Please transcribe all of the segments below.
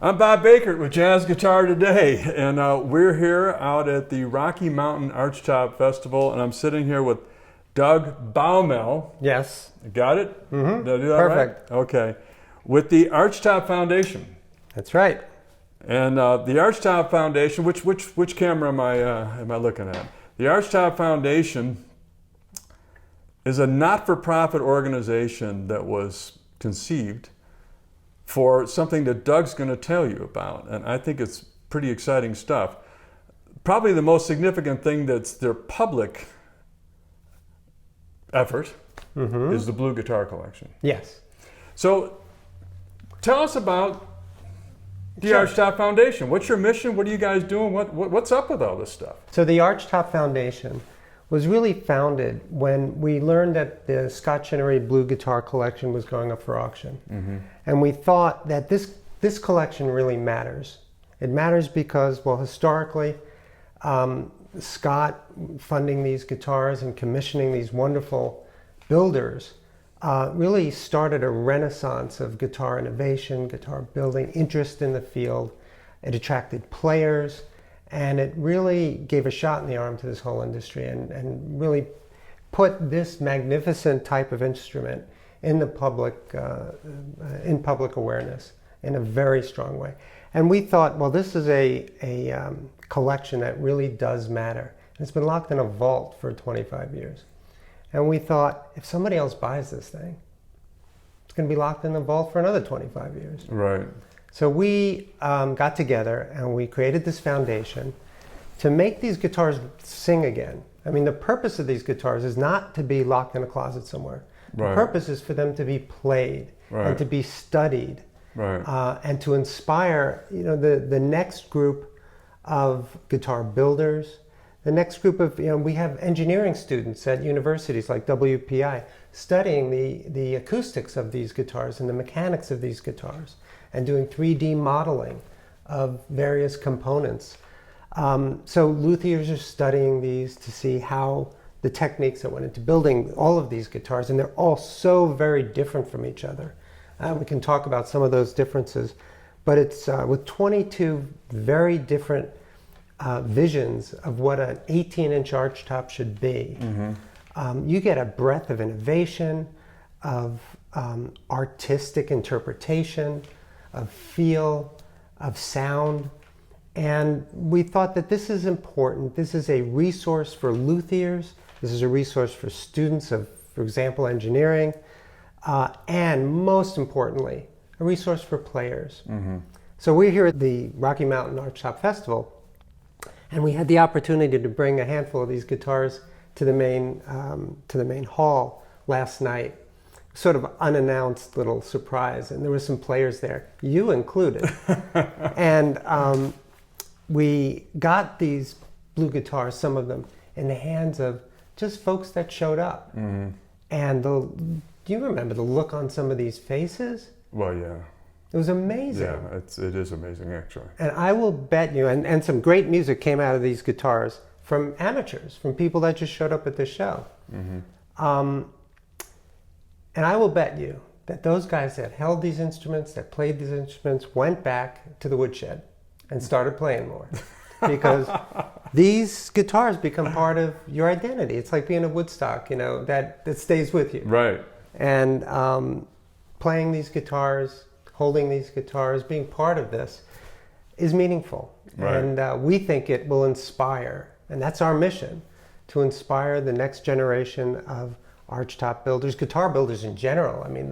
I'm Bob Bakert with Jazz Guitar Today, and we're here out at the Rocky Mountain Archtop Festival, and I'm sitting here with Doug Baumoel. Yes. Got it? Mm-hmm. Did I do that Perfect. right? Okay. With the Archtop Foundation. That's right. And the Archtop Foundation, which camera am I looking at? The Archtop Foundation is a not-for-profit organization that was conceived for something that Doug's going to tell you about, and I think it's pretty exciting stuff. Probably the most significant thing that's their public effort is the Blue Guitar Collection. Yes. So tell us about the Sure. Archtop Foundation. What's your mission? What are you guys doing? What's up with all this stuff? So the Archtop Foundation was really founded when we learned that the Scott Chenery Blue Guitar Collection was going up for auction. And we thought that this collection really matters. It matters because, well, historically, Scott funding these guitars and commissioning these wonderful builders really started a renaissance of guitar innovation, guitar building, interest in the field. It attracted players, and it really gave a shot in the arm to this whole industry and really put this magnificent type of instrument in the public awareness in a very strong way. And we thought, well, this is a collection that really does matter. And it's been locked in a vault for 25 years. And we thought, if somebody else buys this thing, it's going to be locked in the vault for another 25 years. Right. So we got together and we created this foundation to make these guitars sing again. I mean, the purpose of these guitars is not to be locked in a closet somewhere. Right. The purpose is for them to be played and to be studied, and to inspire, the next group of guitar builders, the next group of, we have engineering students at universities like WPI studying the acoustics of these guitars and the mechanics of these guitars and doing 3D modeling of various components. So luthiers are studying these to see how the techniques that went into building all of these guitars, and they're all so very different from each other. We can talk about some of those differences, but it's with 22 very different visions of what an 18-inch archtop should be. You get a breadth of innovation, of artistic interpretation, of feel, of sound. And we thought that this is important. This is a resource for luthiers. This is a resource for students of, for example, engineering. And most importantly, a resource for players. So we're here at the Rocky Mountain Archtop Festival, and we had the opportunity to bring a handful of these guitars to the main hall last night. Sort of unannounced little surprise, and there were some players there, you included. And we got these blue guitars, some of them, in the hands of just folks that showed up. And do you remember the look on some of these faces? Well, yeah. It was amazing. Yeah, it is amazing, actually. And I will bet you, and some great music came out of these guitars from amateurs, from people that just showed up at the show. And I will bet you that those guys that held these instruments, that played these instruments, went back to the woodshed and started playing more. Because these guitars become part of your identity. It's like being a Woodstock, that stays with you. Right. And playing these guitars, holding these guitars, being part of this is meaningful. Right. And we think it will inspire, and that's our mission, to inspire the next generation of archtop builders, guitar builders in general. I mean,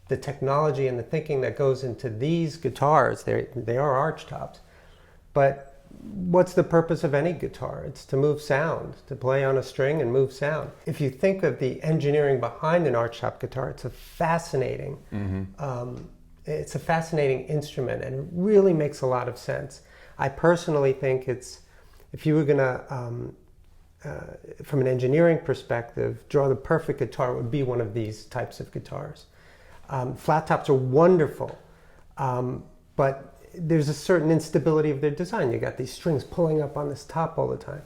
the technology and the thinking that goes into these guitars, they are archtops. But what's the purpose of any guitar? It's to move sound, to play on a string and move sound. If you think of the engineering behind an archtop guitar, it's a fascinating, it's a fascinating instrument, and it really makes a lot of sense. I personally think if you were going to, from an engineering perspective, draw the perfect guitar, it would be one of these types of guitars. Flat tops are wonderful, but there's a certain instability of their design. You got these strings pulling up on this top all the time.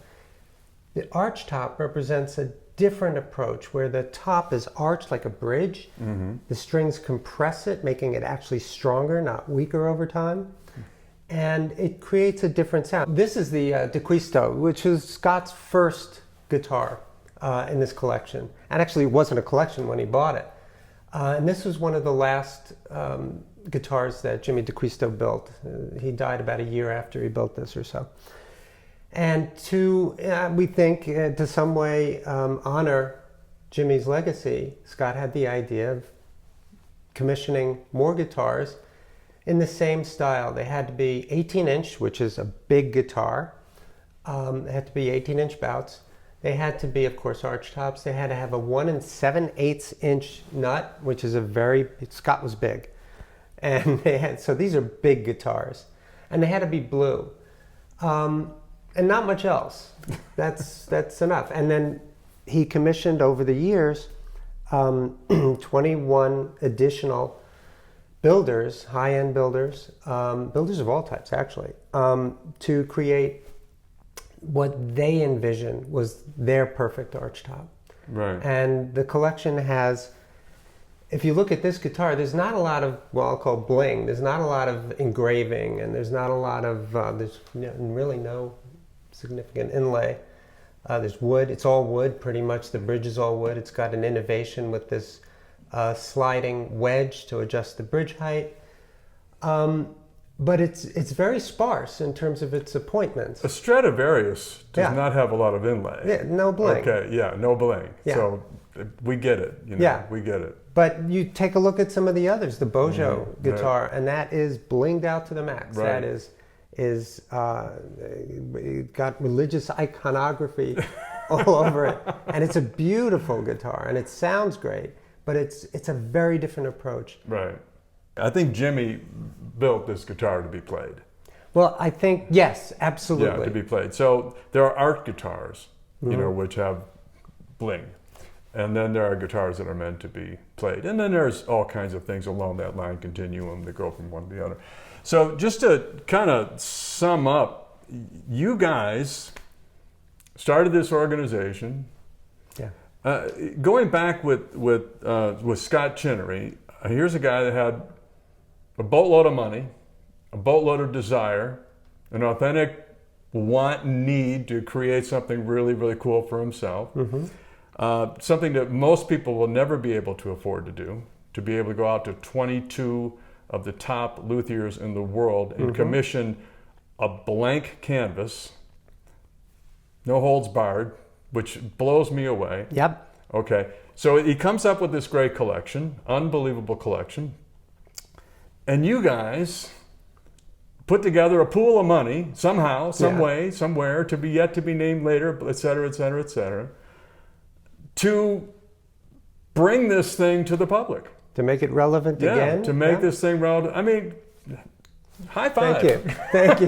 The archtop represents a different approach where the top is arched like a bridge. The strings compress it, making it actually stronger, not weaker over time. And it creates a different sound. This is the DeQuisto, which is Scott's first guitar in this collection. And actually, it wasn't a collection when he bought it. And this was one of the last guitars that Jimmy DeQuisto built. He died about a year after he built this or so. And we think, to some way honor Jimmy's legacy, Scott had the idea of commissioning more guitars in the same style. They had to be 18-inch, which is a big guitar. They had to be 18-inch bouts. They had to be, of course, archtops. They had to have a 1 7/8 inch nut, which is Scott was big. And so these are big guitars. And they had to be blue. And not much else. That's enough. And then he commissioned over the years 21 additional builders, high-end builders, builders of all types actually, to create what they envisioned was their perfect archtop. Right. And the collection has, if you look at this guitar, there's not a lot of what I'll call bling. There's not a lot of engraving, and there's not a lot of, there's really no significant inlay. There's wood. It's all wood, pretty much. The bridge is all wood. It's got an innovation with this sliding wedge to adjust the bridge height. But it's very sparse in terms of its appointments. A Stradivarius does not have a lot of inlay. Yeah, no bling. Okay, yeah, no bling. Yeah. So we get it. We get it. But you take a look at some of the others, the Bojo guitar, and that is blinged out to the max. Right. That is got religious iconography all over it, and it's a beautiful guitar, and it sounds great. But it's a very different approach. Right. I think Jimmy built this guitar to be played. Well, I think, yes, absolutely. Yeah, to be played. So there are art guitars, which have bling. And then there are guitars that are meant to be played. And then there's all kinds of things along that line continuum that go from one to the other. So just to kind of sum up, you guys started this organization. Yeah. Going back with Scott Chinnery, here's a guy that had a boatload of money, a boatload of desire, an authentic want and need to create something really, really cool for himself. Something that most people will never be able to afford to do, to be able to go out to 22 of the top luthiers in the world and commission a blank canvas, no holds barred, which blows me away. Yep. Okay, so he comes up with this great collection, unbelievable collection, and you guys put together a pool of money somehow, some way, somewhere, to be yet to be named later, et cetera, et cetera, et cetera, to bring this thing to the public. To make it relevant again? To make this thing relevant. I mean, high five. Thank you.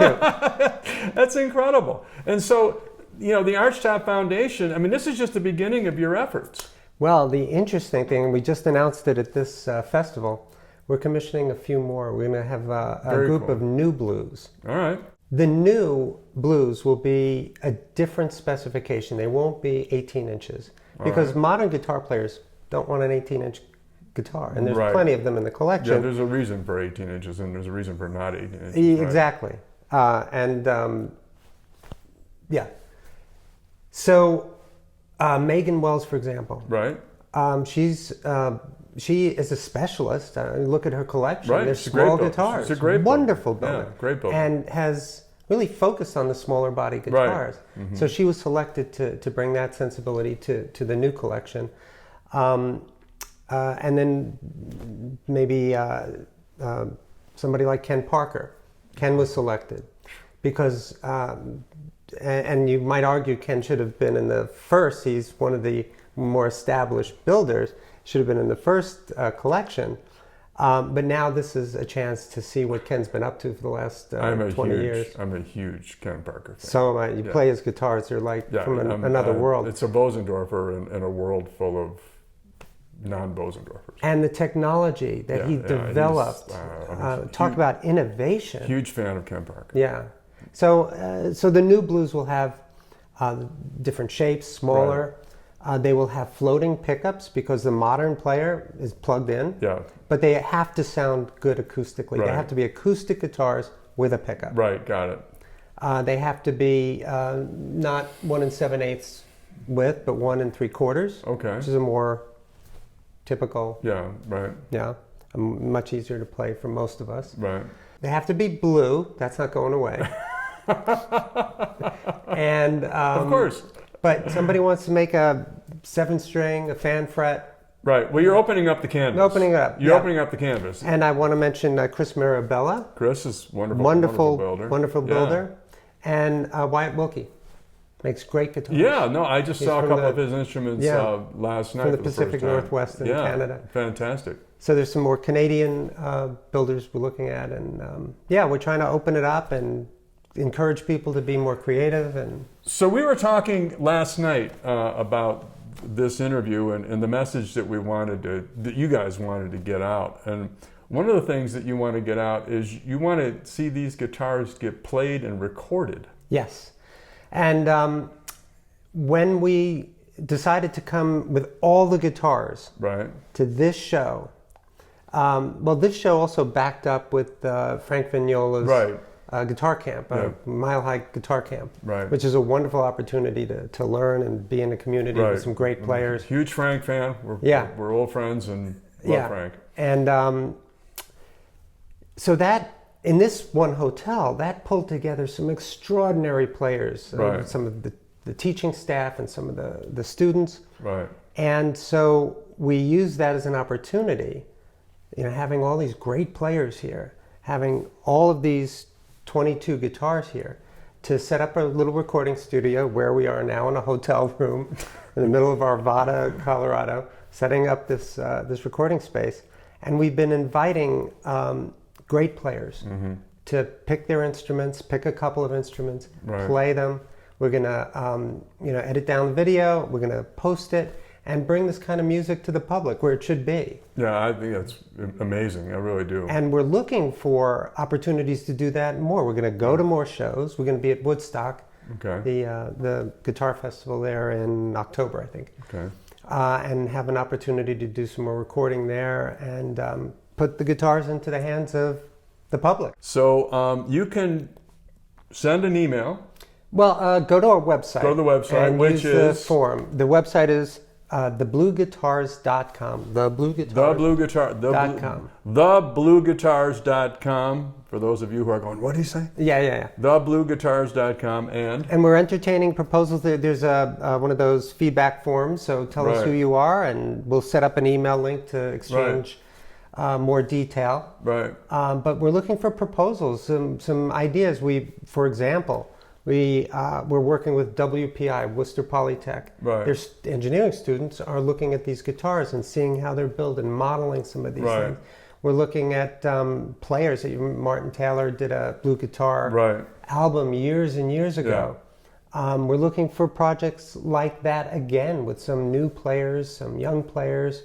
That's incredible. And so, the Archtop Foundation, I mean, this is just the beginning of your efforts. Well, the interesting thing, we just announced it at this festival, we're commissioning a few more. We're going to have a group of new blues. All right. The new blues will be a different specification. They won't be 18 inches. Because modern guitar players don't want an 18-inch guitar. And there's plenty of them in the collection. Yeah, there's a reason for 18 inches and there's a reason for not 18 inches. Exactly. So Megan Wells, for example. Right. She is a specialist. Look at her collection. Right. There's small guitars. She's a great wonderful builder. Yeah, great builder. And has really focused on the smaller body guitars. Right. So she was selected to bring that sensibility to the new collection. And then maybe somebody like Ken Parker. Ken was selected because, and you might argue Ken should have been in the first. He's one of the more established builders. Should have been in the first collection. But now this is a chance to see what Ken's been up to for the last 20 years. I'm a huge Ken Parker fan. So am I. You play his guitars, they're like from another world. It's a Bosendorfer in a world full of non-Bosendorfers. And the technology that he developed. Talk about innovation. Huge fan of Ken Parker. Yeah. So the new blues will have different shapes, smaller. They will have floating pickups because the modern player is plugged in. Yeah. But they have to sound good acoustically. Right. They have to be acoustic guitars with a pickup. Right, got it. They have to be not 1 7/8 width, but 1 3/4. Okay. Which is a more typical. Yeah, right. Yeah. Much easier to play for most of us. Right. They have to be blue. That's not going away. And of course. But somebody wants to make a 7-string, a fan fret. Right. Well, you're opening up the canvas. Opening it up. You're opening up the canvas. And I want to mention Chris Mirabella. Chris is wonderful. Wonderful builder. And Wyatt Wilkie makes great guitars. Yeah. No, I just saw a couple of his instruments last night from the for Pacific first time. Northwest in Canada. Fantastic. So there's some more Canadian builders we're looking at, and we're trying to open it up and encourage people to be more creative. And so we were talking last night about this interview and the message that that you guys wanted to get out. And one of the things that you want to get out is you want to see these guitars get played and recorded. Yes. And when we decided to come with all the guitars to this show, this show also backed up with Frank Vignola's guitar camp, Mile High Guitar Camp, which is a wonderful opportunity to learn and be in a community with some great players. Huge Frank fan. We're old friends and love Frank. And so that, in this one hotel, that pulled together some extraordinary players, some of the teaching staff and some of the students. Right. And so we used that as an opportunity, having all these great players here, having all of these 22 guitars here, to set up a little recording studio where we are now in a hotel room in the middle of Arvada, Colorado, setting up this recording space. And we've been inviting great players to pick their instruments, pick a couple of instruments, play them. We're gonna edit down the video, we're gonna post it, and bring this kind of music to the public where it should be. Yeah, I think that's amazing. I really do. And we're looking for opportunities to do that more. We're going to go to more shows. We're going to be at Woodstock, the guitar festival there in October, I think. Okay. And have an opportunity to do some more recording there and put the guitars into the hands of the public. So you can send an email. Well, go to our website. Go to the website, and which use the form. The website is theblueguitars.com. Theblueguitars.com. For those of you who are going, what did he say? Yeah. Theblueguitars.com. And we're entertaining proposals. There's one of those feedback forms. So tell us who you are, and we'll set up an email link to exchange more detail. Right. But we're looking for proposals, some ideas. For example, we're working with WPI, Worcester Polytech. Their engineering students are looking at these guitars and seeing how they're built and modeling some of these things. We're looking at players. Martin Taylor did a blue guitar album years and years ago. We're looking for projects like that again with some new players, some young players,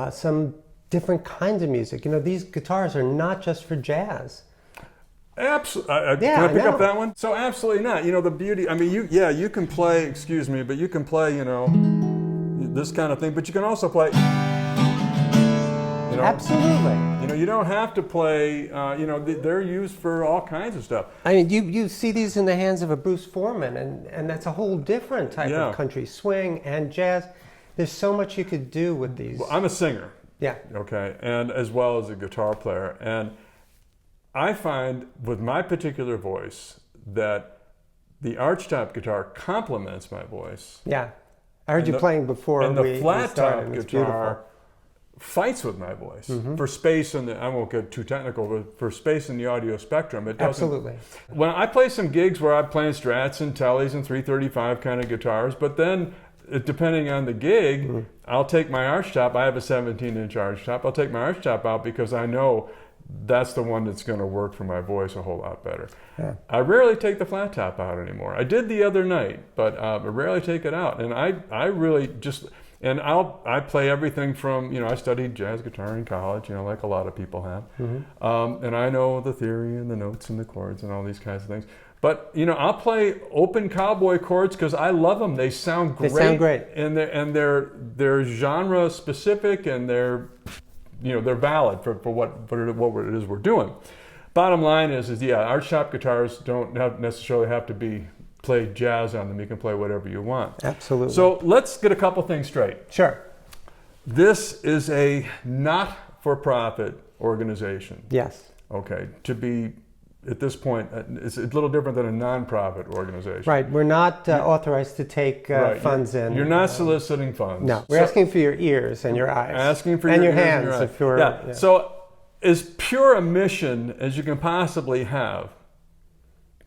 some different kinds of music. These guitars are not just for jazz. Absolutely. Can I pick up that one? So absolutely not. The beauty. I mean, you can play. Excuse me, but you can play. This kind of thing. But you can also play. Absolutely. You don't have to play. They're used for all kinds of stuff. I mean, you see these in the hands of a Bruce Foreman, and that's a whole different type of country swing and jazz. There's so much you could do with these. Well, I'm a singer. Yeah. Okay, and as well as a guitar player, and I find with my particular voice that the Archtop guitar complements my voice. Yeah, I heard you playing before. And the flat top guitar fights with my voice for space in I won't get too technical, but for space in the audio spectrum, it doesn't. Absolutely. When I play some gigs where I'm playing Strats and Tellys and 335 kind of guitars, but then depending on the gig, I'll take my Archtop. I have a 17-inch Archtop. I'll take my Archtop out because I know that's the one that's going to work for my voice a whole lot better. Yeah. I rarely take the flat top out anymore. I did the other night, but I rarely take it out. And I really just, And I play everything from, you know, I studied jazz guitar in college, you know, like a lot of people have. And I know the theory and the notes and the chords and all these kinds of things. But, you know, I'll play open cowboy chords because I love them. They sound great. They sound great. And they're genre specific, and they're valid for what it is we're doing. Bottom line is yeah, Archtop guitars don't necessarily have to be played jazz on them. You can play whatever you want. Absolutely. So let's get a couple things straight. Sure. This is a not-for-profit organization. Yes. Okay. To be, at this point, it's a little different than a non-profit organization. Right. We're not authorized to take funds in. You're not soliciting funds. No. We're asking for your ears and your eyes. Asking for and your your ears hands and your eyes. if you're. Yeah. So as pure a mission as you can possibly have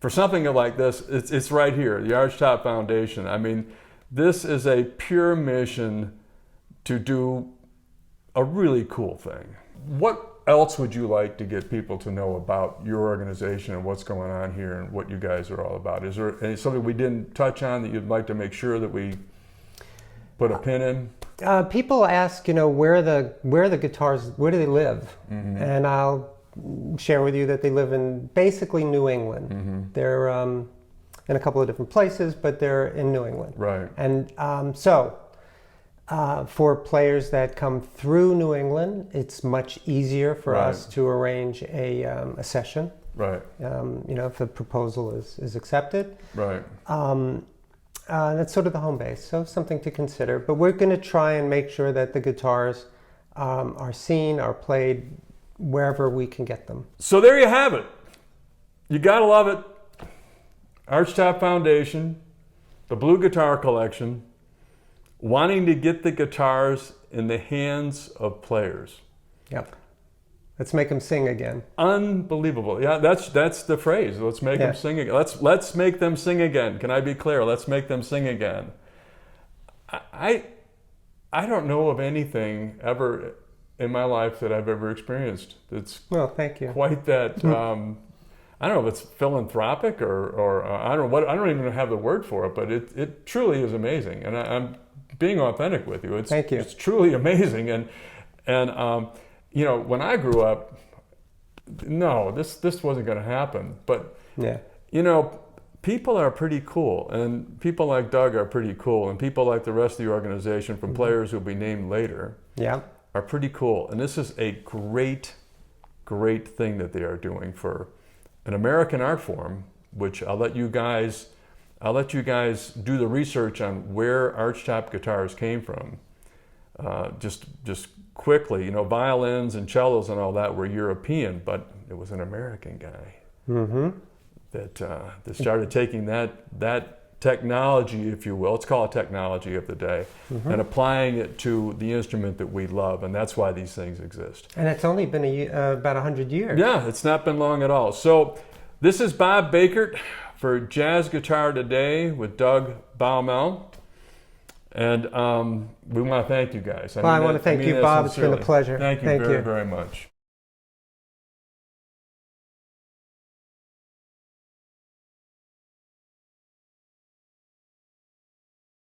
for something like this, it's right here, the Archtop Foundation. I mean, this is a pure mission to do a really cool thing. What else would you like to get people to know about your organization and what's going on here and what you guys are all about? Is there something we didn't touch on that you'd like to make sure that we put a pin in? People ask, you know, where the guitars, where do they live? And I'll share with you that they live in basically New England. They're in a couple of different places, but they're in New England. Right. And for players that come through New England, it's much easier for us to arrange a session. Right. You know, if the proposal is accepted. Right. That's sort of the home base, so something to consider. But we're going to try and make sure that the guitars are seen, are played wherever we can get them. So there you have it. You gotta love it. Archtop Foundation, the Blue Guitar Collection, wanting to get the guitars in the hands of players. Yep. Let's make them sing again. Unbelievable. Yeah, that's the phrase. Let's make them sing again. Let's make them sing again. Can I be clear? Let's make them sing again. I don't know of anything ever in my life that I've ever experienced that's thank you. Quite that. I don't know if it's philanthropic or I don't know what. I don't even have the word for it, but it truly is amazing. And I'm being authentic with you. Thank you. It's truly amazing. And you know, when I grew up, no, this wasn't going to happen. But you know, people are pretty cool, and people like Doug are pretty cool, and people like the rest of the organization, from players who'll be named later, are pretty cool. And this is a great thing that they are doing for an American art form, which I'll let you guys do the research on where Archtop guitars came from. Just quickly, you know, violins and cellos and all that were European, but it was an American guy that started taking that technology, if you will, let's call it technology of the day, and applying it to the instrument that we love, and that's why these things exist. And it's only been about 100 years. Yeah, it's not been long at all. So this is Bob Bakert for Jazz Guitar Today with Doug Baumoel. And we want to thank you guys. I want to thank you, Bob. It's been a pleasure. Thank you very, very much.